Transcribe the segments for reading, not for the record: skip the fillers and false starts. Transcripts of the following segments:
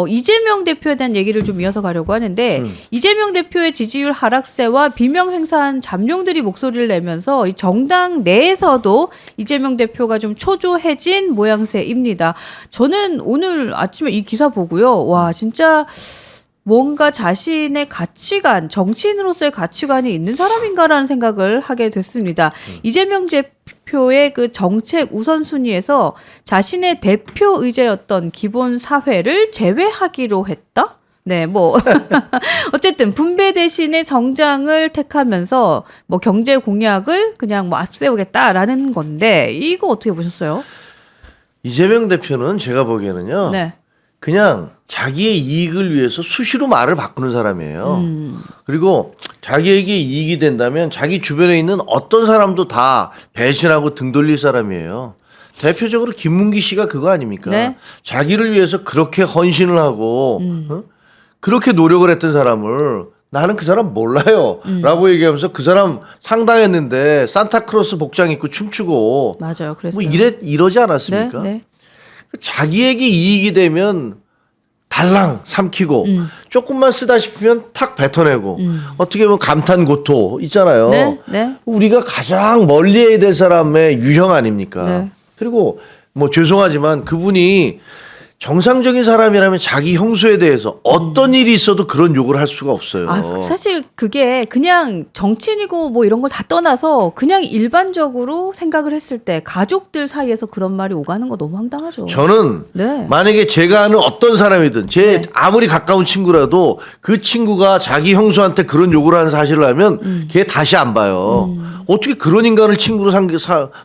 이재명 대표에 대한 얘기를 좀 이어서 가려고 하는데 이재명 대표의 지지율 하락세와 비명 행사한 잠룡들이 목소리를 내면서 이 정당 내에서도 이재명 대표가 좀 초조해진 모양새입니다. 저는 오늘 아침에 이 기사 보고요. 와 진짜 뭔가 자신의 가치관, 정치인으로서의 가치관이 있는 사람인가라는 생각을 하게 됐습니다. 이재명 대표의 그 정책 우선순위에서 자신의 대표 의제였던 기본 사회를 제외하기로 했다? 네, 뭐 어쨌든 분배 대신에 성장을 택하면서 뭐 경제 공약을 그냥 뭐 앞세우겠다라는 건데 이거 어떻게 보셨어요? 이재명 대표는 제가 보기에는요. 네. 그냥 자기의 이익을 위해서 수시로 말을 바꾸는 사람이에요. 그리고 자기에게 이익이 된다면 자기 주변에 있는 어떤 사람도 다 배신하고 등 돌릴 사람이에요. 대표적으로 김문기 씨가 그거 아닙니까? 네. 자기를 위해서 그렇게 헌신을 하고 그렇게 노력을 했던 사람을 나는 그 사람 몰라요 라고 얘기하면서 그 사람 상당했는데 산타크로스 복장 입고 춤추고 맞아요. 그랬어요. 뭐 이러지 않았습니까? 네, 네. 자기에게 이익이 되면 달랑 삼키고 조금만 쓰다 싶으면 탁 뱉어내고 어떻게 보면 감탄고토 있잖아요. 네, 네. 우리가 가장 멀리해야 될 사람의 유형 아닙니까? 네. 그리고 뭐 죄송하지만 그분이 정상적인 사람이라면 자기 형수에 대해서 어떤 일이 있어도 그런 욕을 할 수가 없어요. 사실 그게 그냥 정치인이고 뭐 이런 걸 다 떠나서 그냥 일반적으로 생각을 했을 때 가족들 사이에서 그런 말이 오가는 거 너무 황당하죠. 저는 네. 만약에 제가 아는 어떤 사람이든 제 아무리 가까운 친구라도 그 친구가 자기 형수한테 그런 욕을 하는 사실을 알면 걔 다시 안 봐요. 어떻게 그런 인간을 친구로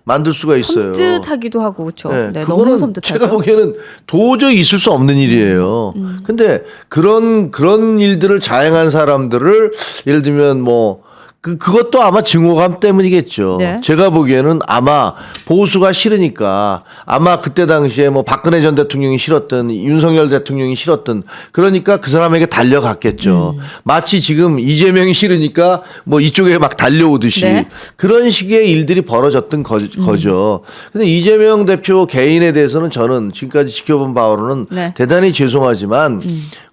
만들 수가 있어요. 섬뜩하기도 하고 그렇죠. 네, 네, 그거는 너무 섬뜩하죠. 제가 보기에는 도저히 있을 수 없는 일이에요. 근데 그런 일들을 자행한 사람들을 예를 들면 뭐 그것도 아마 증오감 때문이겠죠. 네. 제가 보기에는 아마 보수가 싫으니까 아마 그때 당시에 뭐 박근혜 전 대통령이 싫었던 윤석열 대통령이 싫었던 그러니까 그 사람에게 달려갔겠죠. 마치 지금 이재명이 싫으니까 뭐 이쪽에 막 달려오듯이 네. 그런 식의 일들이 벌어졌던 거죠. 근데 이재명 대표 개인에 대해서는 저는 지금까지 지켜본 바로는 네. 대단히 죄송하지만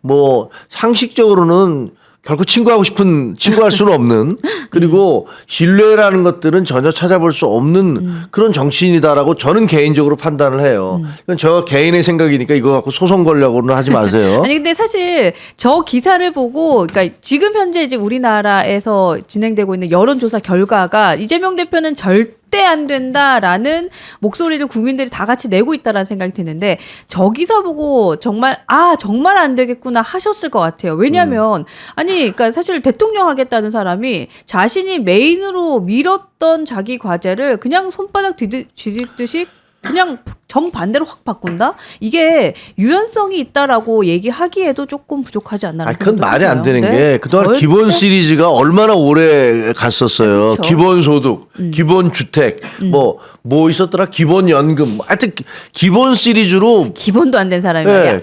뭐 상식적으로는 결코 친구할 수는 없는 그리고 신뢰라는 것들은 전혀 찾아볼 수 없는 그런 정치인이다라고 저는 개인적으로 판단을 해요. 이건 저 개인의 생각이니까 이거 갖고 소송 걸려고는 하지 마세요. 아니 근데 사실 저 기사를 보고 그러니까 지금 현재 이제 우리나라에서 진행되고 있는 여론조사 결과가 이재명 대표는 절대 안 된다라는 목소리를 국민들이 다 같이 내고 있다라는 생각이 드는데 저 기사 보고 정말 정말 안 되겠구나 하셨을 것 같아요. 왜냐하면 아니 그러니까 사실 대통령 하겠다는 사람이 자신이 메인으로 밀었던 자기 과제를 그냥 손바닥 뒤집듯이 그냥 정반대로 확 바꾼다? 이게 유연성이 있다라고 얘기하기에도 조금 부족하지 않나. 그건 말이 안 되는 네? 게 그동안 기본 시리즈가 얼마나 오래 갔었어요. 그렇죠. 기본소득, 기본주택, 뭐 있었더라? 기본연금. 하여튼 기본 시리즈로. 기본도 안 된 사람이 말이야.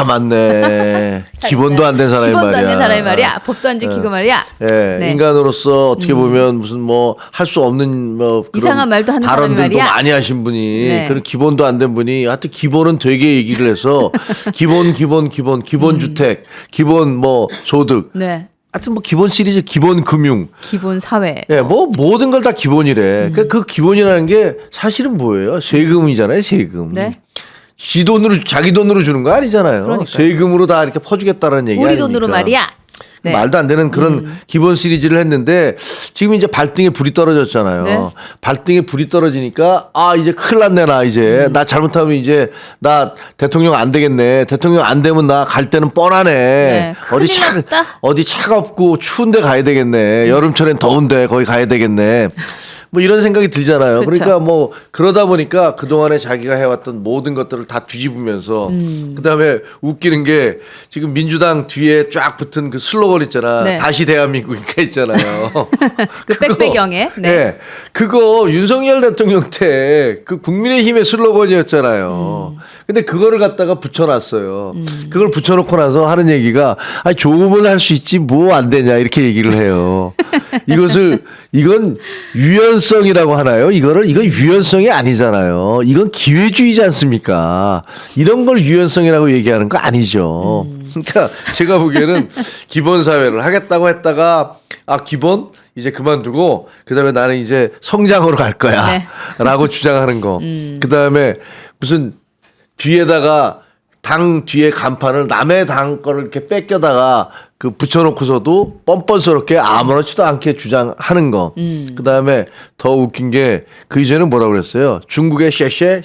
맞네. 기본도 안 된 사람이 기본도 말이야. 안 된 사람이 말이야. 법도 안 지키고 말이야. 네. 인간으로서 어떻게 보면 무슨 뭐 할 수 없는 뭐 그런 이상한 말도 하는 사람이 발언들도 말이야. 많이 하신 분이 네. 그런 기본도 안 된 분이 하여튼 기본은 되게 얘기를 해서 기본 주택, 기본 뭐 소득. 네. 하여튼 뭐 기본 시리즈, 기본 금융. 기본 사회. 뭐 모든 걸 다 기본이래. 그러니까 그 기본이라는 게 사실은 뭐예요? 세금이잖아요, 세금. 네. 자기 돈으로 주는 거 아니잖아요. 그러니까요. 세금으로 다 이렇게 퍼주겠다는 얘기 우리 아닙니까? 돈으로 말이야. 네. 말도 안 되는 그런 기본 시리즈를 했는데 지금 이제 발등에 불이 떨어졌잖아요. 네. 발등에 불이 떨어지니까 이제 큰일 났네 나 이제 나 잘못하면 이제 나 대통령 안 되겠네. 대통령 안 되면 나 갈 때는 뻔하네. 네, 큰일 났다. 어디 차갑고 추운데 가야 되겠네. 여름철엔 더운데 거기 가야 되겠네. 뭐 이런 생각이 들잖아요. 그렇죠. 그러니까 뭐 그러다 보니까 그동안에 자기가 해왔던 모든 것들을 다 뒤집으면서 그다음에 웃기는 게 지금 민주당 뒤에 쫙 붙은 그 슬로건 있잖아. 네. 다시 대한민국이니까 있잖아요. 그 빽빽경에. 네. 그거 윤석열 대통령 때 그 국민의힘의 슬로건이었잖아요. 근데 그거를 갖다가 붙여놨어요. 그걸 붙여놓고 나서 하는 얘기가 조금은 할 수 있지 뭐 안 되냐 이렇게 얘기를 해요. 이건 유연성이라고 하나요? 이건 유연성이 아니잖아요. 이건 기회주의지 않습니까? 이런 걸 유연성이라고 얘기하는 거 아니죠. 그러니까 제가 보기에는 기본 사회를 하겠다고 했다가 기본 이제 그만두고 그다음에 나는 이제 성장으로 갈 거야. 네. 라고 주장하는 거. 그다음에 무슨 뒤에다가 당 뒤에 간판을 남의 당 거를 이렇게 뺏겨다가 그 붙여놓고서도 뻔뻔스럽게 아무렇지도 않게 주장하는 거. 그다음에 더 웃긴 게 그 이전에 뭐라고 그랬어요? 중국의 쉐쉐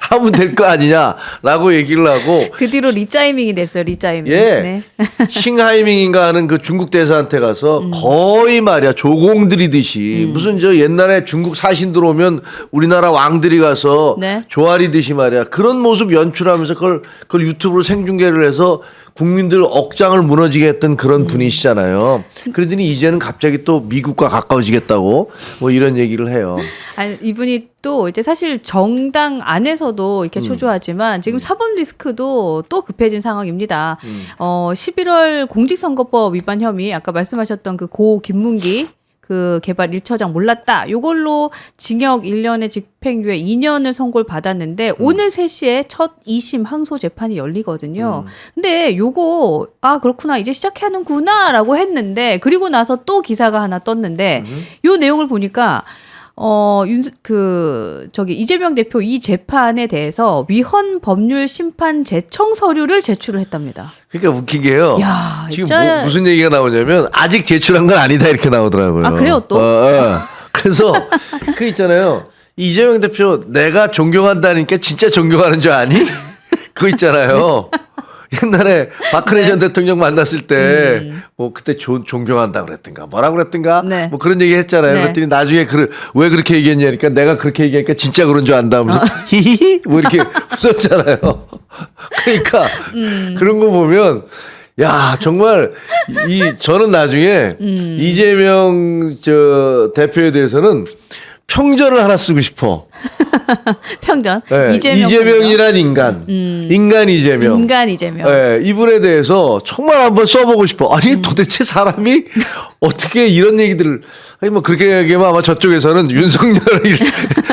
하면 될 거 아니냐라고 얘기를 하고 그 뒤로 리짜이밍이 됐어요. 리짜이밍. 예. 네. 싱하이밍인가 하는 그 중국 대사한테 가서 거의 말이야 조공 들이듯이 무슨 저 옛날에 중국 사신들 오면 우리나라 왕들이 가서 네. 조아리듯이 말이야 그런 모습 연출하면서 그걸 유튜브로 생중계를 해서 국민들 억장을 무너지게 했던 그런 분이시잖아요. 그러더니 이제는 갑자기 또 미국과 가까워지겠다고 뭐 이런 얘기를 해요. 아니, 이분이 또 이제 사실 정당 안에서도 이렇게 초조하지만 지금 사법 리스크도 또 급해진 상황입니다. 11월 공직선거법 위반 혐의 아까 말씀하셨던 그 고 김문기 그 개발 1처장 몰랐다. 요걸로 징역 1년에 집행유예 2년을 선고를 받았는데 오늘 3시에 첫 2심 항소 재판이 열리거든요. 근데 요거 그렇구나. 이제 시작하는구나라고 했는데 그리고 나서 또 기사가 하나 떴는데 요 내용을 보니까 이재명 대표 이 재판에 대해서 위헌 법률 심판 제청 서류를 제출을 했답니다. 그러니까 웃긴 게요. 야, 지금 진짜... 무슨 얘기가 나오냐면 아직 제출한 건 아니다 이렇게 나오더라고요. 그래요 또? 그래서 그 있잖아요. 이재명 대표 내가 존경한다니까 진짜 존경하는 줄 아니? 그거 있잖아요. 옛날에 박근혜 전 대통령 만났을 때 뭐 그때 존경한다 그랬던가 뭐라고 그랬던가 네. 뭐 그런 얘기 했잖아요. 네. 그랬더니 나중에 왜 그렇게 얘기했냐니까 내가 그렇게 얘기하니까 진짜 그런 줄 안다 하면서 히히히 뭐 이렇게 웃었잖아요. 그러니까 그런 거 보면 야 정말 저는 나중에 이재명 대표에 대해서는 평전을 하나 쓰고 싶어. 평전. 네, 이재명이란 인간 이재명. 인간 이재명. 네, 이분에 대해서 정말 한번 써보고 싶어. 아니 도대체 사람이 어떻게 이런 얘기들을 뭐 그렇게 얘기하면 아마 저쪽에서는 윤석열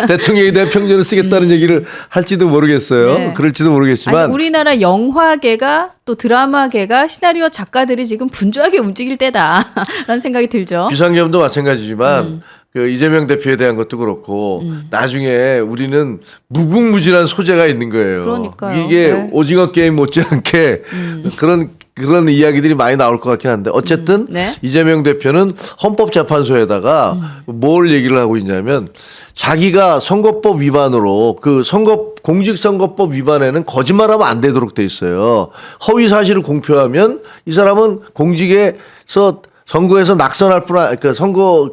대통령에 대한 평전을 쓰겠다는 얘기를 할지도 모르겠어요. 네. 그럴지도 모르겠지만 아니, 우리나라 영화계가 또 드라마계가 시나리오 작가들이 지금 분주하게 움직일 때다라는 생각이 들죠. 비상계엄도 마찬가지지만 그 이재명 대표에 대한 것도 그렇고 나중에 우리는 무궁무진한 소재가 있는 거예요. 그러니까요. 이게 네. 오징어 게임 못지않게 그런 이야기들이 많이 나올 것 같긴 한데 어쨌든 네. 이재명 대표는 헌법재판소에다가 뭘 얘기를 하고 있냐면 자기가 선거법 위반으로 공직선거법 위반에는 거짓말하면 안 되도록 돼 있어요. 허위 사실을 공표하면 이 사람은 공직에서 선거에서 낙선할 뿐 아니라 선거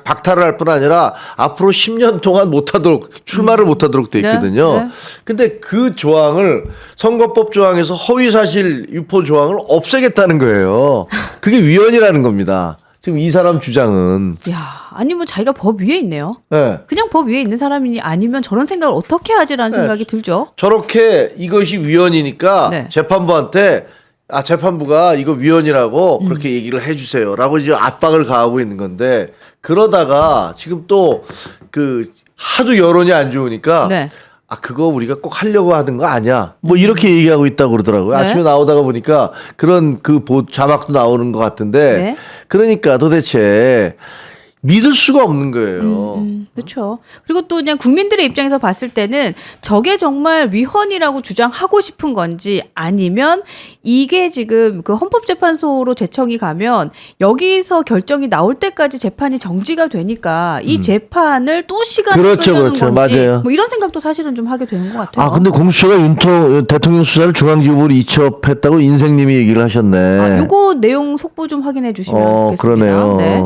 박탈을 할 뿐 아니라 앞으로 10년 동안 못하도록 출마를 못하도록 돼 있거든요. 네. 근데 그 조항을 선거법 조항에서 허위 사실 유포 조항을 없애겠다는 거예요. 그게 위헌이라는 겁니다. 지금 이 사람 주장은. 아니 뭐 자기가 법 위에 있네요. 네. 그냥 법 위에 있는 사람이 아니면 저런 생각을 어떻게 하지라는 네. 생각이 들죠. 저렇게 이것이 위헌이니까 네. 재판부한테 재판부가 이거 위헌이라고 그렇게 얘기를 해주세요라고 이제 압박을 가하고 있는 건데 그러다가 지금 또 하도 여론이 안 좋으니까 네. 그거 우리가 꼭 하려고 하던 거 아니야? 뭐 이렇게 얘기하고 있다고 그러더라고요. 네. 아침에 나오다가 보니까 그런 자막도 나오는 것 같은데 네. 그러니까 도대체 믿을 수가 없는 거예요. 그렇죠. 그리고 또 그냥 국민들의 입장에서 봤을 때는 저게 정말 위헌이라고 주장하고 싶은 건지 아니면 이게 지금 그 헌법재판소로 제청이 가면 여기서 결정이 나올 때까지 재판이 정지가 되니까 이 재판을 또 시간을 그렇죠, 끌려는 그렇죠. 건지 맞아요. 뭐 이런 생각도 사실은 좀 하게 되는 것 같아요. 근데 공수처가 대통령 수사를 중앙지법으로 이첩했다고 인생님이 얘기를 하셨네. 요거 내용 속보 좀 확인해 주시면 좋겠습니다. 그러네요. 네.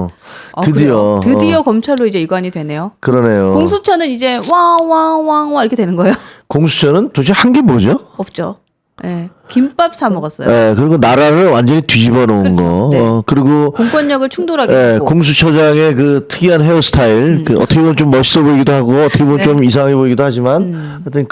드디어 검찰로 이제 이관이 되네요. 그러네요. 공수처는 이제 왕 이렇게 되는 거예요? 공수처는 도대체 한 게 뭐죠? 없죠. 네. 김밥 사 먹었어요. 예, 그리고 나라를 완전히 뒤집어 놓은 그렇죠. 거. 네. 그리고 공권력을 충돌하게 예, 되고. 공수처장의 그 특이한 헤어스타일, 그 어떻게 보면 좀 멋있어 보이기도 하고, 어떻게 보면 네. 좀 이상해 보이기도 하지만, 하여튼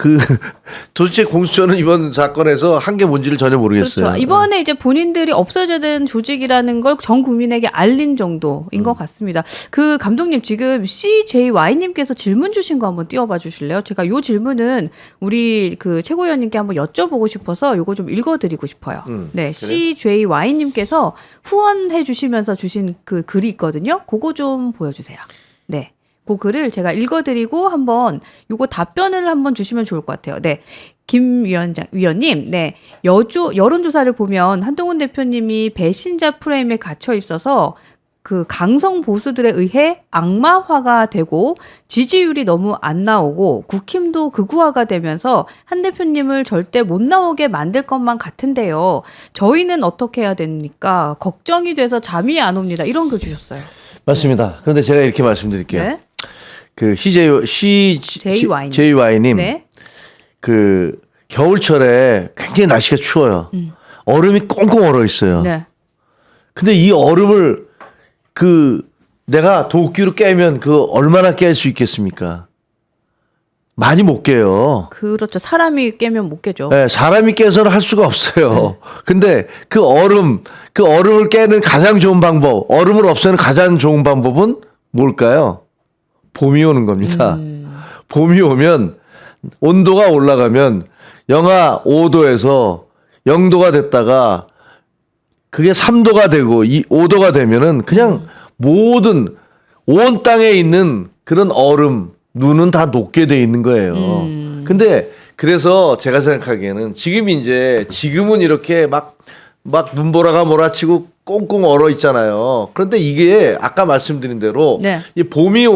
도대체 공수처는 이번 사건에서 한 게 뭔지를 전혀 모르겠어요. 그렇죠. 이번에 이제 본인들이 없어져야 되는 조직이라는 걸 전 국민에게 알린 정도인 것 같습니다. 그 감독님 지금 CJY님께서 질문 주신 거 한번 띄워봐 주실래요? 제가 요 질문은 우리 그 최고위원님께 한번 여쭤보고 싶어서 요거 좀 읽어드리고 싶어요. 네, CJY님께서 후원해 주시면서 주신 그 글이 있거든요. 그거 좀 보여주세요. 네. 그 글을 제가 읽어드리고 한번 요거 답변을 한번 주시면 좋을 것 같아요. 네. 김 위원님, 네. 여론조사를 보면 한동훈 대표님이 배신자 프레임에 갇혀 있어서 그 강성 보수들에 의해 악마화가 되고 지지율이 너무 안 나오고 국힘도 극우화가 되면서 한 대표님을 절대 못 나오게 만들 것만 같은데요. 저희는 어떻게 해야 됩니까? 걱정이 돼서 잠이 안 옵니다. 이런 글 주셨어요. 맞습니다. 그런데 제가 이렇게 말씀드릴게요. 네. 그 JY님, 네. 그 겨울철에 굉장히 날씨가 추워요. 얼음이 꽁꽁 얼어 있어요. 네. 근데 이 얼음을 내가 도끼로 깨면 얼마나 깰 수 있겠습니까? 많이 못 깨요. 그렇죠. 사람이 깨면 못 깨죠. 네, 사람이 깨서는 할 수가 없어요. 네. 근데 그 얼음을 깨는 가장 좋은 방법, 얼음을 없애는 가장 좋은 방법은 뭘까요? 봄이 오는 겁니다. 봄이 오면 온도가 올라가면 영하 5도에서 0도가 됐다가 그게 3도가 되고 5도가 되면은 그냥 모든 온 땅에 있는 그런 얼음, 눈은 다 녹게 돼 있는 거예요. 근데 그래서 제가 생각하기에는 지금은 이렇게 막 눈보라가 몰아치고 꽁꽁 얼어 있잖아요. 그런데 이게 아까 말씀드린 대로 네. 이 봄이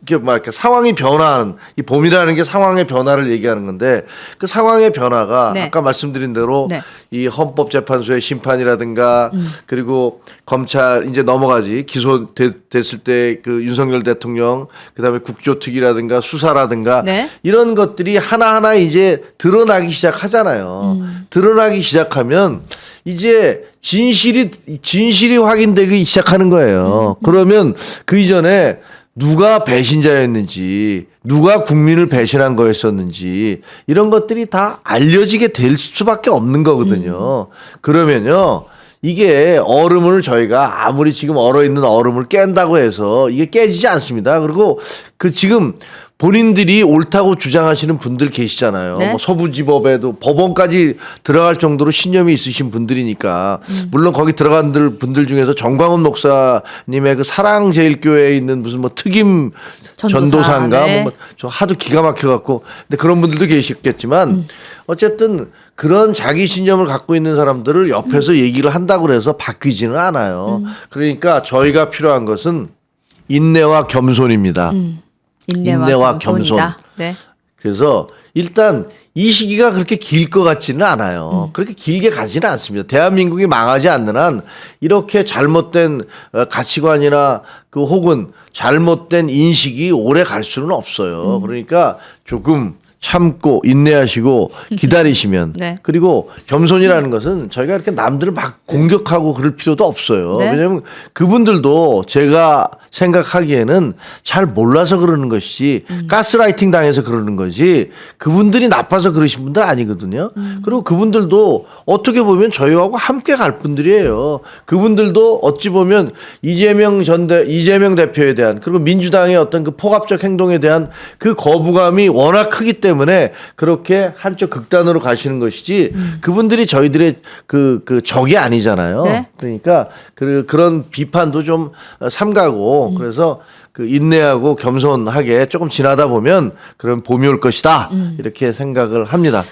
이렇게 상황이 변화하는 이 봄이라는 게 상황의 변화를 얘기하는 건데 그 상황의 변화가 네. 아까 말씀드린 대로 네. 이 헌법재판소의 심판이라든가 그리고 검찰 이제 넘어가지 기소됐을 때 그 윤석열 대통령 그다음에 국조특위라든가 수사라든가 네. 이런 것들이 하나하나 이제 드러나기 시작하잖아요. 드러나기 시작하면 이제 진실이 확인되기 시작하는 거예요. 그러면 그 이전에 누가 배신자였는지, 누가 국민을 배신한 거였었는지 이런 것들이 다 알려지게 될 수밖에 없는 거거든요. 그러면요. 이게 얼음을 저희가 아무리 지금 얼어 있는 얼음을 깬다고 해서 이게 깨지지 않습니다. 그리고 지금 본인들이 옳다고 주장하시는 분들 계시잖아요. 네. 뭐 서부지법에도 법원까지 들어갈 정도로 신념이 있으신 분들이니까 물론 거기 들어간 분들 중에서 정광훈 목사님의 그 사랑제일교회에 있는 무슨 뭐 특임 전도사인가 네. 저 하도 기가 막혀 갖고 근데 그런 분들도 계시겠지만 어쨌든 그런 자기 신념을 갖고 있는 사람들을 옆에서 얘기를 한다고 해서 바뀌지는 않아요. 그러니까 저희가 필요한 것은 인내와 겸손입니다. 인내와 겸손. 네. 그래서 일단 이 시기가 그렇게 길 것 같지는 않아요. 그렇게 길게 가지는 않습니다. 대한민국이 망하지 않는 한 이렇게 잘못된 가치관이나 혹은 잘못된 인식이 오래 갈 수는 없어요. 그러니까 조금 참고 인내하시고 기다리시면 네. 그리고 겸손이라는 것은 저희가 이렇게 남들을 막 공격하고 그럴 필요도 없어요. 네. 왜냐하면 그분들도 제가 생각하기에는 잘 몰라서 그러는 것이지 가스라이팅 당해서 그러는 거지 그분들이 나빠서 그러신 분들 아니거든요. 그리고 그분들도 어떻게 보면 저희하고 함께 갈 분들이에요. 그분들도 어찌 보면 이재명 대표에 대한 그리고 민주당의 어떤 그 폭압적 행동에 대한 그 거부감이 워낙 크기 때문에 그렇게 한쪽 극단으로 가시는 것이지 그분들이 저희들의 그 적이 아니잖아요. 네. 그러니까 그런 비판도 좀 삼가고 그래서 그 인내하고 겸손하게 조금 지나다 보면 그런 봄이 올 것이다 이렇게 생각을 합니다.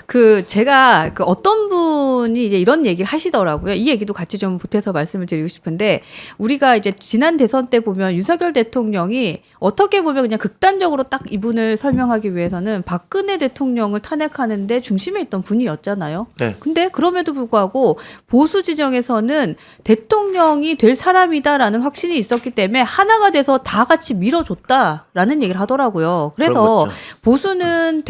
제가 어떤 분이 이제 이런 얘기를 하시더라고요. 이 얘기도 같이 좀 보태서 말씀을 드리고 싶은데 우리가 이제 지난 대선 때 보면 윤석열 대통령이 어떻게 보면 그냥 극단적으로 딱 이분을 설명하기 위해서는 박근혜 대통령을 탄핵하는데 중심에 있던 분이었잖아요. 네. 근데 그럼에도 불구하고 보수 지정에서는 대통령이 될 사람이다라는 확신이 있었기 때문에 하나가 돼서 다 같이 밀어줬다라는 얘기를 하더라고요. 그래서 보수는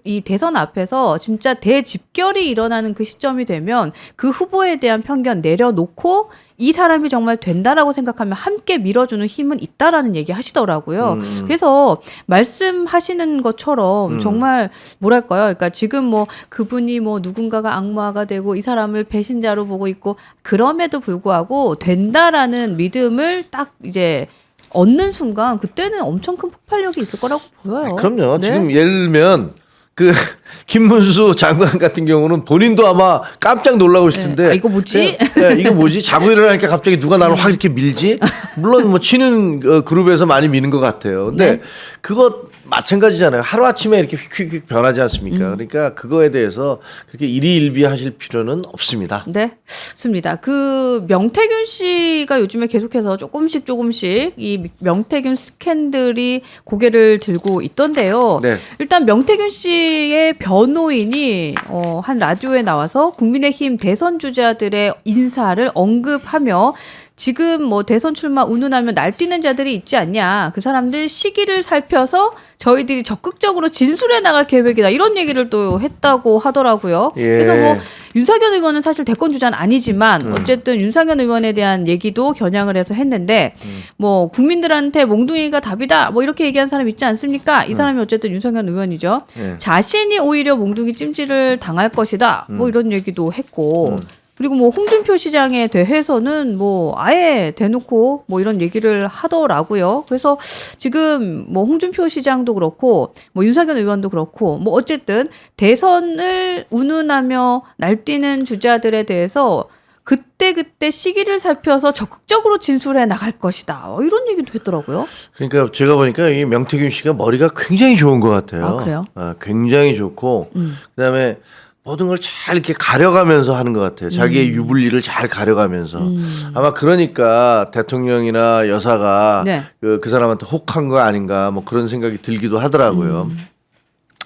이 대선 앞에서 진짜 대집결이 일어나는 그 시점이 되면 되면 그 후보에 대한 편견 내려놓고 이 사람이 정말 된다라고 생각하면 함께 밀어주는 힘은 있다라는 얘기 하시더라고요. 그래서 말씀하시는 것처럼 정말 뭐랄까요? 그러니까 지금 뭐 그분이 뭐 누군가가 악마가 되고 이 사람을 배신자로 보고 있고 그럼에도 불구하고 된다라는 믿음을 딱 이제 얻는 순간 그때는 엄청 큰 폭발력이 있을 거라고 보여요. 그럼요. 네? 지금 예를 들면 그 김문수 장관 같은 경우는 본인도 아마 깜짝 놀라고 있을 텐데. 네. 아, 이거 뭐지? 이거 뭐지? 자고 일어나니까 갑자기 누가 나를 확 이렇게 밀지? 물론 뭐 치는 그룹에서 많이 미는 것 같아요. 근데 네. 그거 마찬가지잖아요. 하루아침에 이렇게 휙휙 변하지 않습니까? 그러니까 그거에 대해서 그렇게 일희일비하실 필요는 없습니다. 네, 좋습니다. 그 명태균 씨가 요즘에 계속해서 조금씩 이 명태균 스캔들이 고개를 들고 있던데요. 네. 일단 명태균 씨의 변호인이 한 라디오에 나와서 국민의힘 대선 주자들의 인사를 언급하며 지금 뭐 대선 출마 운운하면 날뛰는 자들이 있지 않냐. 그 사람들 시기를 살펴서 저희들이 적극적으로 진술해 나갈 계획이다. 이런 얘기를 또 했다고 하더라고요. 예. 그래서 뭐 윤석열 의원은 사실 대권 주자는 아니지만 어쨌든 윤석열 의원에 대한 얘기도 겨냥을 해서 했는데 뭐 국민들한테 몽둥이가 답이다. 뭐 이렇게 얘기한 사람 있지 않습니까? 이 사람이 어쨌든 윤석열 의원이죠. 예. 자신이 오히려 몽둥이 찜질을 당할 것이다. 뭐 이런 얘기도 했고 그리고 뭐 홍준표 시장에 대해서는 뭐 아예 대놓고 뭐 이런 얘기를 하더라고요. 그래서 지금 뭐 홍준표 시장도 그렇고 뭐 윤석열 의원도 그렇고 뭐 어쨌든 대선을 운운하며 날뛰는 주자들에 대해서 그때 시기를 살펴서 적극적으로 진술해 나갈 것이다. 이런 얘기도 했더라고요. 그러니까 제가 보니까 이 명태균 씨가 머리가 굉장히 좋은 것 같아요. 아, 그래요? 굉장히 좋고 그다음에 모든 걸 잘 이렇게 가려가면서 하는 것 같아요. 자기의 유불리를 잘 가려가면서. 아마 그러니까 대통령이나 여사가 네. 그 사람한테 혹한 거 아닌가 뭐 그런 생각이 들기도 하더라고요.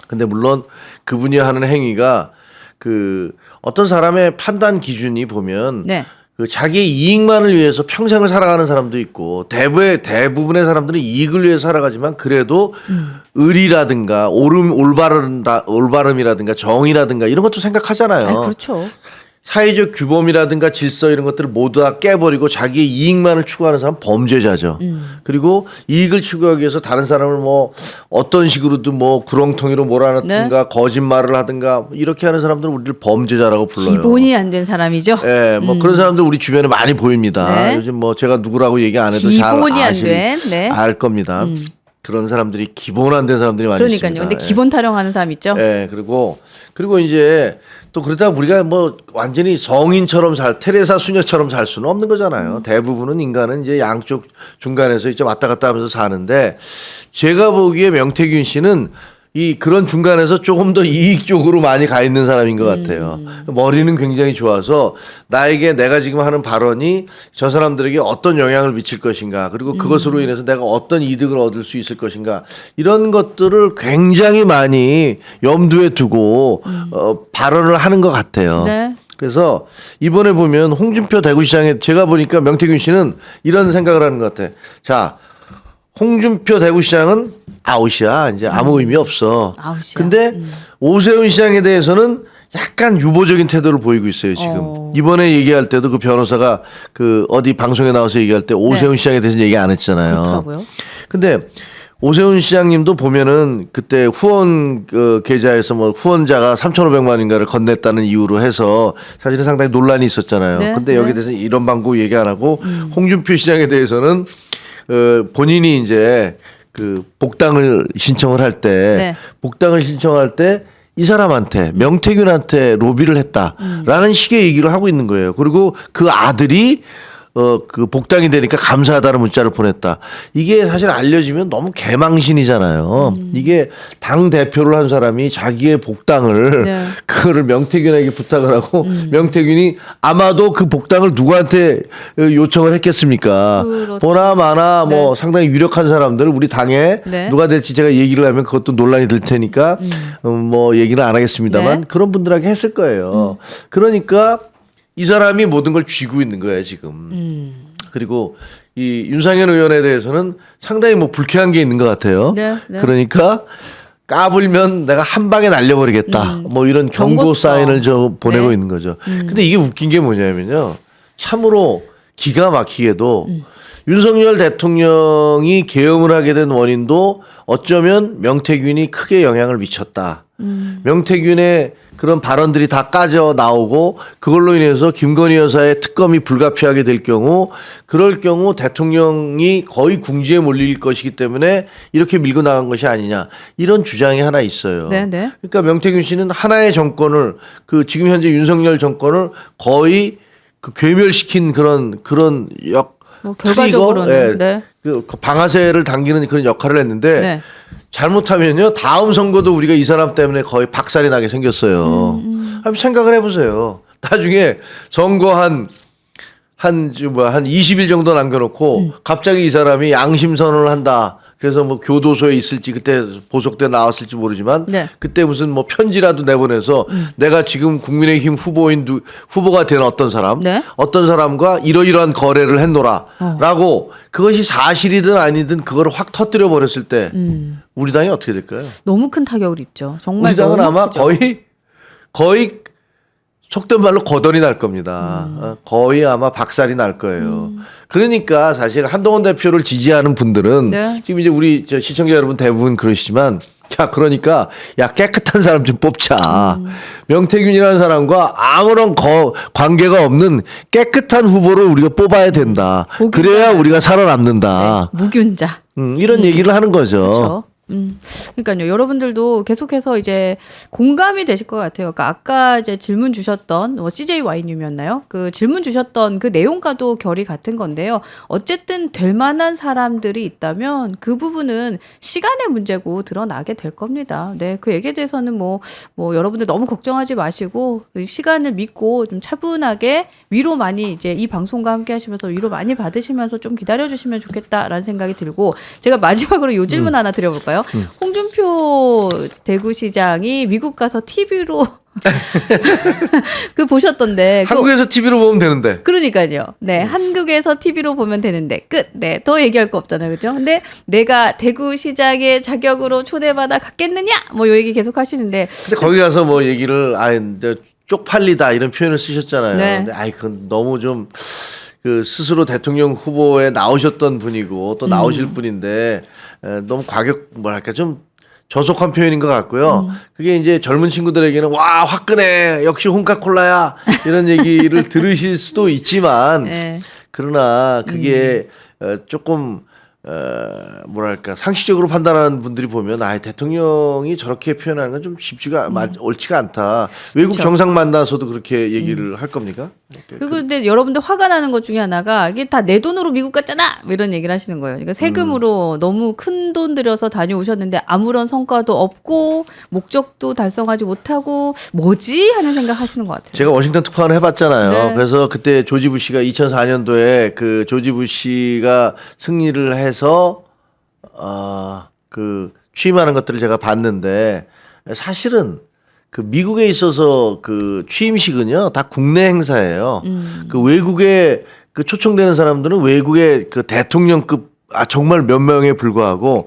근데 물론 그분이 하는 행위가 그 어떤 사람의 판단 기준이 보면 네. 그 자기의 이익만을 위해서 평생을 살아가는 사람도 있고 대부분의 사람들은 이익을 위해 살아가지만 그래도 의리라든가 올바름이라든가 정의라든가 이런 것도 생각하잖아요. 아, 그렇죠. 사회적 규범이라든가 질서 이런 것들을 모두 다 깨버리고 자기의 이익만을 추구하는 사람은 범죄자죠. 그리고 이익을 추구하기 위해서 다른 사람을 뭐 어떤 식으로든 뭐 구렁텅이로 몰아넣든가 네. 거짓말을 하든가 이렇게 하는 사람들은 우리를 범죄자라고 불러요. 기본이 안 된 사람이죠. 예, 뭐 그런 사람들 우리 주변에 많이 보입니다. 네. 요즘 뭐 제가 누구라고 얘기 안 해도 잘 기본이 안 된. 네. 알 겁니다. 그런 사람들이 기본 안 된 사람들이 많이 그러니까요. 있습니다. 근데 기본 타령하는 사람 있죠. 예, 그리고 이제 또 그러다 우리가 뭐 완전히 성인처럼 테레사 수녀처럼 살 수는 없는 거잖아요. 대부분은 인간은 이제 양쪽 중간에서 이제 왔다 갔다 하면서 사는데 제가 보기에 명태균 씨는 그런 중간에서 조금 더 이익 쪽으로 많이 가 있는 사람인 것 같아요. 머리는 굉장히 좋아서 내가 지금 하는 발언이 저 사람들에게 어떤 영향을 미칠 것인가 그리고 그것으로 인해서 내가 어떤 이득을 얻을 수 있을 것인가 이런 것들을 굉장히 많이 염두에 두고 발언을 하는 것 같아요. 네. 그래서 이번에 보면 홍준표 대구시장에 제가 보니까 명태균 씨는 이런 생각을 하는 것 같아. 자, 홍준표 대구시장은 아웃이야. 이제 아무 의미 없어. 아웃이야. 근데 오세훈 시장에 대해서는 약간 유보적인 태도를 보이고 있어요, 지금. 이번에 얘기할 때도 그 변호사가 그 어디 방송에 나와서 얘기할 때 오세훈 시장에 대해서 얘기 안 했잖아요. 그렇더라고요. 근데 오세훈 시장님도 보면은 그때 후원 계좌에서 뭐 후원자가 3,500만인가를 건넸다는 이유로 해서 사실은 상당히 논란이 있었잖아요. 네, 근데 여기에 대해서 이런 방법 얘기 안 하고 홍준표 시장에 대해서는 본인이 이제 그 복당을 신청을 할 때 네. 복당을 신청할 때 이 사람한테 명태균한테 로비를 했다라는 식의 얘기를 하고 있는 거예요. 그리고 그 아들이 그 복당이 되니까 감사하다는 문자를 보냈다. 이게 사실 알려지면 너무 개망신이잖아요. 이게 당 대표를 한 사람이 자기의 복당을 네. 그거를 명태균에게 부탁을 하고 명태균이 아마도 그 복당을 누구한테 요청을 했겠습니까? 그렇죠. 보나 마나 뭐 상당히 유력한 사람들 우리 당에 네. 누가 될지 제가 얘기를 하면 그것도 논란이 될 테니까 뭐 얘기는 안 하겠습니다만 네. 그런 분들에게 했을 거예요. 그러니까 이 사람이 모든 걸 쥐고 있는 거예요, 지금. 그리고 이 윤상현 의원에 대해서는 상당히 뭐 불쾌한 게 있는 것 같아요. 네, 네. 그러니까 까불면 내가 한 방에 날려버리겠다. 뭐 이런 경고 경고성. 사인을 보내고 네. 있는 거죠. 근데 이게 웃긴 게 뭐냐면요. 참으로 기가 막히게도 윤석열 대통령이 계엄을 하게 된 원인도 어쩌면 명태균이 크게 영향을 미쳤다. 명태균의 그런 발언들이 다 까져 나오고 그걸로 인해서 김건희 여사의 특검이 불가피하게 될 경우 그럴 경우 대통령이 거의 궁지에 몰릴 것이기 때문에 이렇게 밀고 나간 것이 아니냐 이런 주장이 하나 있어요. 네네. 그러니까 명태균 씨는 하나의 정권을 그 지금 현재 윤석열 정권을 거의 그 괴멸시킨 그런 뭐 결과적으로는 트리거, 네. 그 방아쇠를 당기는 그런 역할을 했는데 네. 잘못하면요 다음 선거도 우리가 이 사람 때문에 거의 박살이 나게 생겼어요. 한번 생각을 해보세요. 나중에 선거 한 20일 정도 남겨놓고 갑자기 이 사람이 양심 선언을 한다. 그래서 뭐 교도소에 있을지 그때 보석돼 나왔을지 모르지만 네. 그때 무슨 뭐 편지라도 내보내서 내가 지금 국민의힘 후보가 된 어떤 사람 네. 어떤 사람과 이러이러한 거래를 했노라라고 그것이 사실이든 아니든 그걸 확 터뜨려 버렸을 때 우리 당이 어떻게 될까요? 너무 큰 타격을 입죠. 정말 우리 당은 너무 아마 크죠. 거의 속된 말로 거덜이 날 겁니다. 거의 아마 박살이 날 거예요. 그러니까 사실 한동훈 대표를 지지하는 분들은 네. 지금 이제 우리 저 시청자 여러분 대부분 그러시지만 자 그러니까 야 깨끗한 사람 좀 뽑자. 명태균이라는 사람과 아무런 관계가 없는 깨끗한 후보를 우리가 뽑아야 된다. 보기가 그래야 우리가 살아남는다. 네. 무균자. 이런 얘기를 하는 거죠. 그렇죠. 그러니까요. 여러분들도 계속해서 이제 공감이 되실 것 같아요. 그러니까 아까 이제 질문 주셨던 CJ 와이님이었나요? 그 질문 주셨던 그 내용과도 결이 같은 건데요. 어쨌든 될 만한 사람들이 있다면 그 부분은 시간의 문제고 드러나게 될 겁니다. 네, 그 얘기에 대해서는 뭐 여러분들 너무 걱정하지 마시고 그 시간을 믿고 좀 차분하게 위로 많이 이제 이 방송과 함께 하시면서 위로 많이 받으시면서 좀 기다려주시면 좋겠다라는 생각이 들고 제가 마지막으로 요 질문 하나 드려볼까요? 홍준표 대구시장이 미국 가서 TV로 그 보셨던데 한국에서 TV로 보면 되는데. 그러니까요. 네, 한국에서 TV로 보면 되는데 끝. 네, 더 얘기할 거 없잖아요, 그렇죠? 근데 내가 대구시장의 자격으로 초대받아 갔겠느냐? 뭐 요 얘기 계속 하시는데. 근데 거기 가서 뭐 얘기를 이제 쪽팔리다 이런 표현을 쓰셨잖아요. 네. 근데 그건 너무 좀 그 스스로 대통령 후보에 나오셨던 분이고 또 나오실 분인데 너무 뭐랄까 좀 저속한 표현인 것 같고요. 그게 이제 젊은 친구들에게는 와 화끈해 역시 홍카콜라야 이런 얘기를 들으실 수도 있지만 네. 그러나 그게 조금 뭐랄까 상식적으로 판단하는 분들이 보면 대통령이 저렇게 표현하는 건 좀 옳지가 않다. 외국 그렇죠. 정상 만나서도 그렇게 얘기를 할 겁니까? 그리고 근데 여러분들 화가 나는 것 중에 하나가 이게 다 내 돈으로 미국 갔잖아 뭐 이런 얘기를 하시는 거예요. 그러니까 세금으로 너무 큰 돈 들여서 다녀오셨는데 아무런 성과도 없고 목적도 달성하지 못하고 뭐지 하는 생각 하시는 것 같아요. 제가 워싱턴 특파원을 해봤잖아요. 네. 그래서 그때 조지 부시가 2004년도에 그 조지 부시가 승리를 해서 그 취임하는 것들을 제가 봤는데 사실은 그 미국에 있어서 그 취임식은요 다 국내 행사예요. 그 외국에 그 초청되는 사람들은 외국의 그 대통령급 정말 몇 명에 불과하고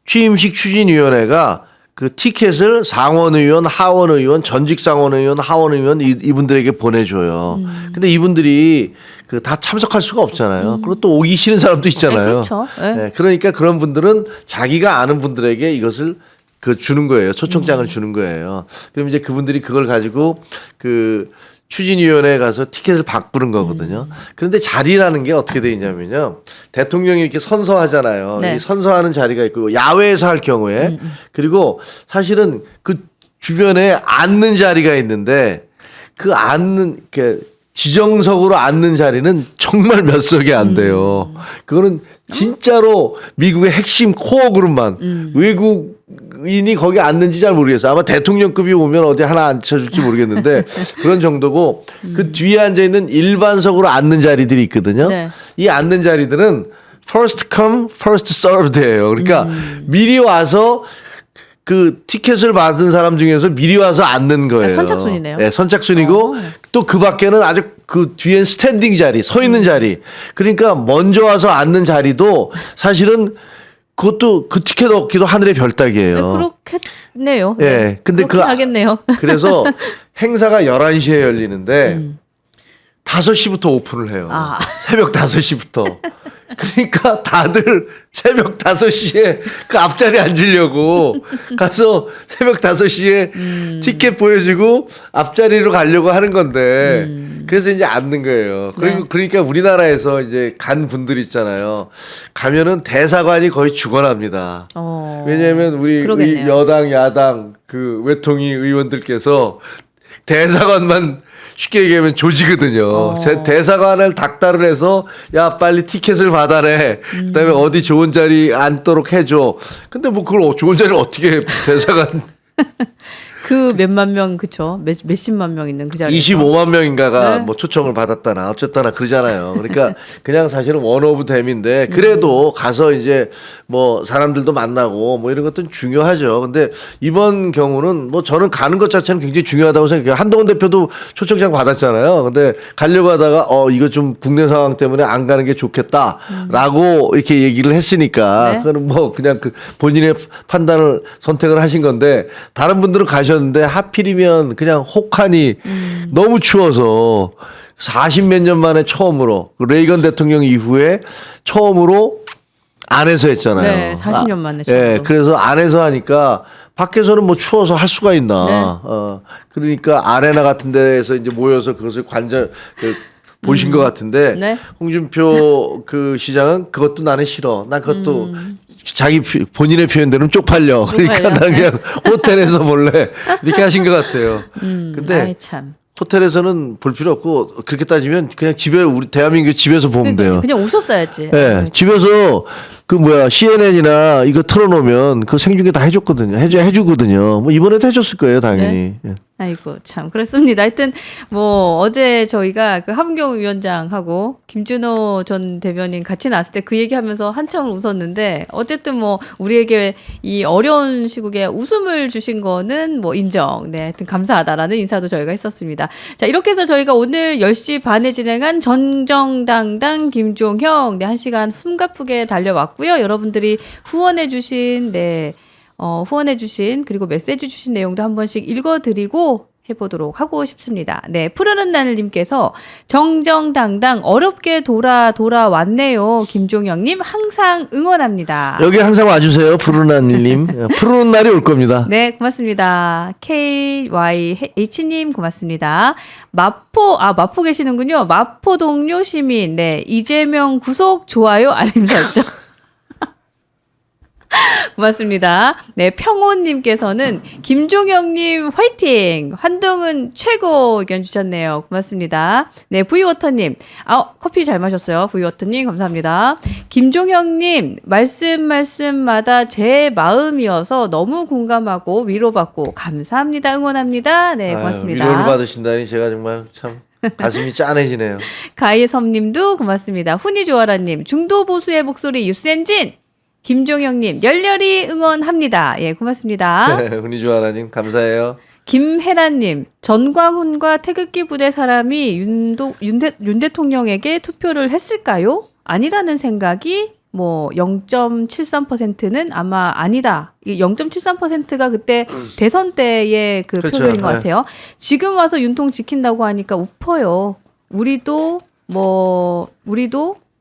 취임식 추진위원회가 그 티켓을 상원의원, 하원의원, 전직 상원의원, 하원의원 이분들에게 보내줘요. 근데 이분들이 그 다 참석할 수가 없잖아요. 그리고 또 오기 싫은 사람도 있잖아요. 네, 그렇죠. 네. 네, 그러니까 그런 분들은 자기가 아는 분들에게 이것을 주는 거예요. 초청장을 주는 거예요. 그럼 이제 그분들이 그걸 가지고 그 추진위원회에 가서 티켓을 바꾸는 거거든요. 그런데 자리라는 게 어떻게 돼 있냐면요. 대통령이 이렇게 선서하잖아요. 네. 이 선서하는 자리가 있고 야외에서 할 경우에 그리고 사실은 그 주변에 앉는 자리가 있는데 그 이렇게 지정석으로 앉는 자리는 정말 몇 석이 안 돼요. 그거는 진짜로 미국의 핵심 코어 그룹만 외국인이 거기 앉는지 잘 모르겠어요. 아마 대통령급이 오면 어디 하나 앉혀줄지 모르겠는데 그런 정도고 그 뒤에 앉아 있는 일반석으로 앉는 자리들이 있거든요. 네. 이 앉는 자리들은 first come, first served예요. 그러니까 미리 와서 그 티켓을 받은 사람 중에서 미리 와서 앉는 거예요. 선착순이네요. 네, 선착순이고 또 그 밖에는 아주 그 뒤엔 스탠딩 자리, 서 있는 자리. 그러니까 먼저 와서 앉는 자리도 사실은 그것도 그 티켓 얻기도 하늘의 별 따기예요. 그렇겠네요. 예. 네. 근데 그렇긴 하겠네요. 그래서 행사가 11시에 열리는데 5시부터 오픈을 해요. 아. 새벽 5시부터. 그러니까 다들 새벽 5시에 그 앞자리에 앉으려고 가서 새벽 5시에 티켓 보여주고 앞자리로 가려고 하는 건데 그래서 이제 앉는 거예요. 그리고 네. 그러니까 우리나라에서 이제 간 분들 있잖아요. 가면은 대사관이 거의 죽어납니다. 왜냐하면 우리 그러겠네요. 여당, 야당 그 외통위 의원들께서 대사관만 쉽게 얘기하면 조지거든요. 제 대사관을 닥달을 해서 야 빨리 티켓을 받아내. 그다음에 어디 좋은 자리 앉도록 해줘. 근데 뭐 그걸 좋은 자리를 어떻게 대사관 그 몇만 명 그쵸? 몇십만 명 있는 그 자리에 25만 명인가가 네. 뭐 초청을 받았다나 어쨌다나 그러잖아요. 그러니까 그냥 사실은 원 오브 댐인데 그래도 가서 이제 뭐 사람들도 만나고 뭐 이런 것들은 중요하죠. 근데 이번 경우는 뭐 저는 가는 것 자체는 굉장히 중요하다고 생각해요. 한동훈 대표도 초청장 받았잖아요. 근데 가려고 하다가 이거 좀 국내 상황 때문에 안 가는 게 좋겠다라고 이렇게 얘기를 했으니까 네. 그거는 뭐 그냥 그 본인의 판단을 선택을 하신 건데 다른 분들은 가셨는데 하필이면 그냥 혹하니 너무 추워서 40몇 년 만에 처음으로 레이건 대통령 이후에 처음으로 안에서 했잖아요. 네, 40년 만에 예, 처음으로. 그래서 안에서 하니까 밖에서는 뭐 추워서 할 수가 있나. 네. 그러니까 아레나 같은 데에서 이제 모여서 그것을 보신 것 같은데 네. 홍준표 그 시장은 그것도 나는 싫어. 난 그것도 자기 본인의 표현대로는 쪽팔려. 그러니까 쪽팔려. 난 그냥 호텔에서 볼래. 이렇게 하신 것 같아요. 근데 아이 참. 호텔에서는 볼 필요 없고 그렇게 따지면 그냥 집에 우리 대한민국 집에서 보면 돼요. 그냥 오셨어야지. 예, 집에서 그 CNN이나 이거 틀어놓으면 그 생중계 다 해줬거든요. 해주거든요. 뭐 이번에도 해줬을 거예요, 당연히. 예. 아이고 참 그렇습니다. 하여튼 뭐 어제 저희가 그 하문경 위원장하고 김준호 전 대변인 같이 나왔을 때 그 얘기하면서 한참을 웃었는데 어쨌든 뭐 우리에게 이 어려운 시국에 웃음을 주신 거는 뭐 인정. 네, 하여튼 감사하다라는 인사도 저희가 했었습니다. 자 이렇게 해서 저희가 오늘 10시 반에 진행한 정정당당 김종형 1시간 숨가쁘게 달려왔고요. 여러분들이 후원해주신 후원해주신 그리고 메시지 주신 내용도 한 번씩 읽어드리고 해보도록 하고 싶습니다. 네, 푸르른 날님께서 정정당당 어렵게 돌아왔네요. 김종영님 항상 응원합니다. 여기 항상 와주세요, 푸르나님. 푸르는 날이 올 겁니다. 네, 고맙습니다. KYH님 고맙습니다. 마포 계시는군요. 마포 동료 시민. 네, 이재명 구속 좋아요 알림 설정. 고맙습니다. 네, 평온님께서는 김종영님 화이팅! 한동훈 최고 의견 주셨네요. 고맙습니다. 네, 부이워터님. 커피 잘 마셨어요. 부이워터님, 감사합니다. 김종영님, 말씀마다 제 마음이어서 너무 공감하고 위로받고 감사합니다. 응원합니다. 네, 고맙습니다. 위로를 받으신다니 제가 정말 참 가슴이 짠해지네요. 가예섬님도 고맙습니다. 훈이 조아라님, 중도 보수의 목소리 유스엔진! 김종영님 열렬히 응원합니다. 예, 고맙습니다. 네, 훈이주하나님 감사해요. 김혜란님 전광훈과 태극기 부대 사람이 윤 대통령에게 투표를 했을까요? 아니라는 생각이 뭐 0.73%는 아마 아니다. 이 0.73%가 그때 대선 때의 그 그렇죠. 표결인 것 네. 같아요. 지금 와서 윤통 지킨다고 하니까 우퍼요. 우리도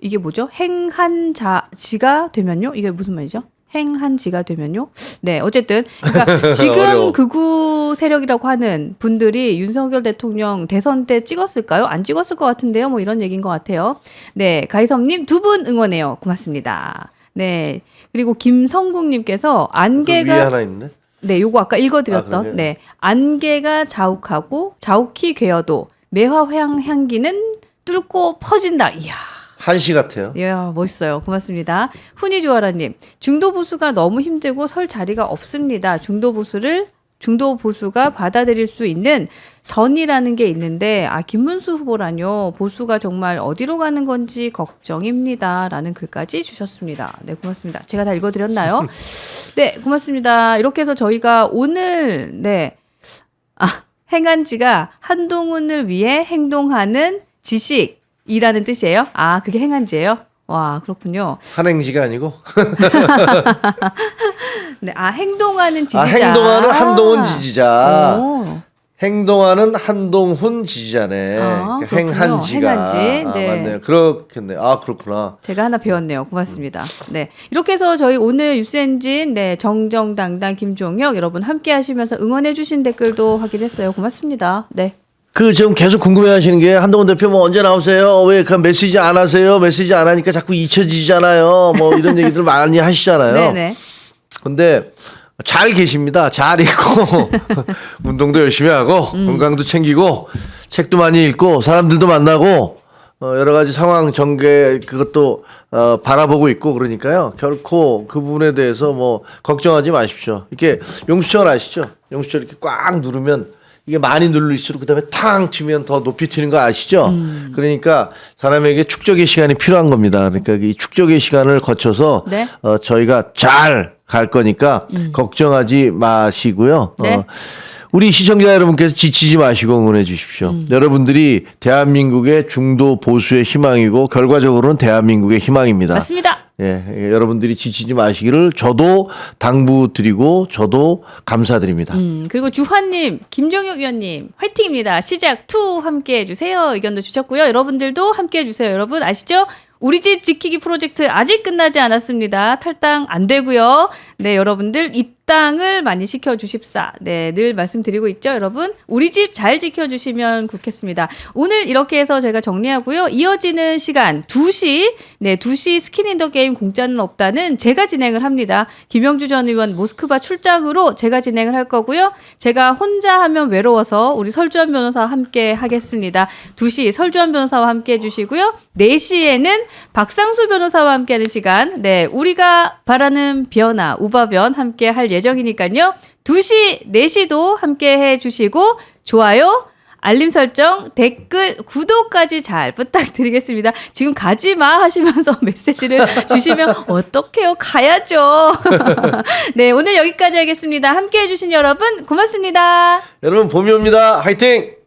이게 뭐죠? 행한지가 되면요? 이게 무슨 말이죠? 행한지가 되면요? 네, 어쨌든 그러니까 지금 어려워. 극우 세력이라고 하는 분들이 윤석열 대통령 대선 때 찍었을까요? 안 찍었을 것 같은데요. 뭐 이런 얘기인 것 같아요. 네, 가희섬님 2분 응원해요. 고맙습니다. 네, 그리고 김성국님께서 그 위에 안개가 하나 있네. 네, 요거 아까 읽어드렸던 그래요? 네, 안개가 자욱하고 자욱히 괴어도 매화향 향기는 뚫고 퍼진다. 이야. 한시 같아요. 이야, 멋있어요. 고맙습니다. 훈이 조아라님, 중도 보수가 너무 힘들고 설 자리가 없습니다. 중도 보수가 받아들일 수 있는 선이라는 게 있는데, 김문수 후보라뇨. 보수가 정말 어디로 가는 건지 걱정입니다. 라는 글까지 주셨습니다. 네, 고맙습니다. 제가 다 읽어드렸나요? 네, 고맙습니다. 이렇게 해서 저희가 오늘, 행한지가 한동훈을 위해 행동하는 지식이라는 뜻이에요. 그게 행한지예요? 와, 그렇군요. 한행지가 아니고. 네, 행동하는 지지자. 행동하는 한동훈 지지자. 오. 행동하는 한동훈 지지자네. 그렇군요. 행한지가. 행한지. 네. 맞네요. 그렇겠네. 그렇구나. 제가 하나 배웠네요. 고맙습니다. 네. 이렇게 해서 저희 오늘 뉴스엔진, 정정당당 김종혁 여러분 함께 하시면서 응원해주신 댓글도 확인했어요. 고맙습니다. 네. 지금 계속 궁금해 하시는 게 한동훈 대표 뭐 언제 나오세요? 왜 그 메시지 안 하세요? 메시지 안 하니까 자꾸 잊혀지잖아요. 뭐 이런 얘기들 많이 하시잖아요. 네네. 근데 잘 계십니다. 잘 있고 운동도 열심히 하고 건강도 챙기고 책도 많이 읽고 사람들도 만나고 여러 가지 상황 전개 그것도 바라보고 있고 그러니까요. 결코 그 부분에 대해서 뭐 걱정하지 마십시오. 이렇게 용수철 아시죠? 용수철 이렇게 꽉 누르면 이게 많이 누를수록 그다음에 탕 치면 더 높이 튀는 거 아시죠? 그러니까 사람에게 축적의 시간이 필요한 겁니다. 그러니까 이 축적의 시간을 거쳐서 네. 저희가 잘 갈 거니까 걱정하지 마시고요. 네. 우리 시청자 여러분께서 지치지 마시고 응원해 주십시오. 여러분들이 대한민국의 중도 보수의 희망이고 결과적으로는 대한민국의 희망입니다. 맞습니다. 예, 여러분들이 지치지 마시기를 저도 당부드리고 저도 감사드립니다. 그리고 주환님, 김종혁 위원님 화이팅입니다. 시작 2 함께 해주세요. 의견도 주셨고요. 여러분들도 함께 해주세요. 여러분 아시죠? 우리 집 지키기 프로젝트 아직 끝나지 않았습니다. 탈당 안 되고요. 네, 여러분들 입당을 많이 시켜주십사. 네, 늘 말씀드리고 있죠, 여러분. 우리 집 잘 지켜주시면 좋겠습니다. 오늘 이렇게 해서 제가 정리하고요. 이어지는 시간 2시, 2시 스킨 인 더 게임 공짜는 없다는 제가 진행을 합니다. 김영주 전 의원 모스크바 출장으로 제가 진행을 할 거고요. 제가 혼자 하면 외로워서 우리 설주환 변호사와 함께 하겠습니다. 2시 설주환 변호사와 함께 해주시고요. 4시에는 박상수 변호사와 함께하는 시간, 우리가 바라는 변화, 우바변 함께 할 예정이니까요. 2시, 4시도 함께 해주시고 좋아요, 알림 설정, 댓글, 구독까지 잘 부탁드리겠습니다. 지금 가지마 하시면서 메시지를 주시면 어떡해요? 가야죠. 네, 오늘 여기까지 하겠습니다. 함께 해주신 여러분 고맙습니다. 여러분 봄이 옵니다. 화이팅!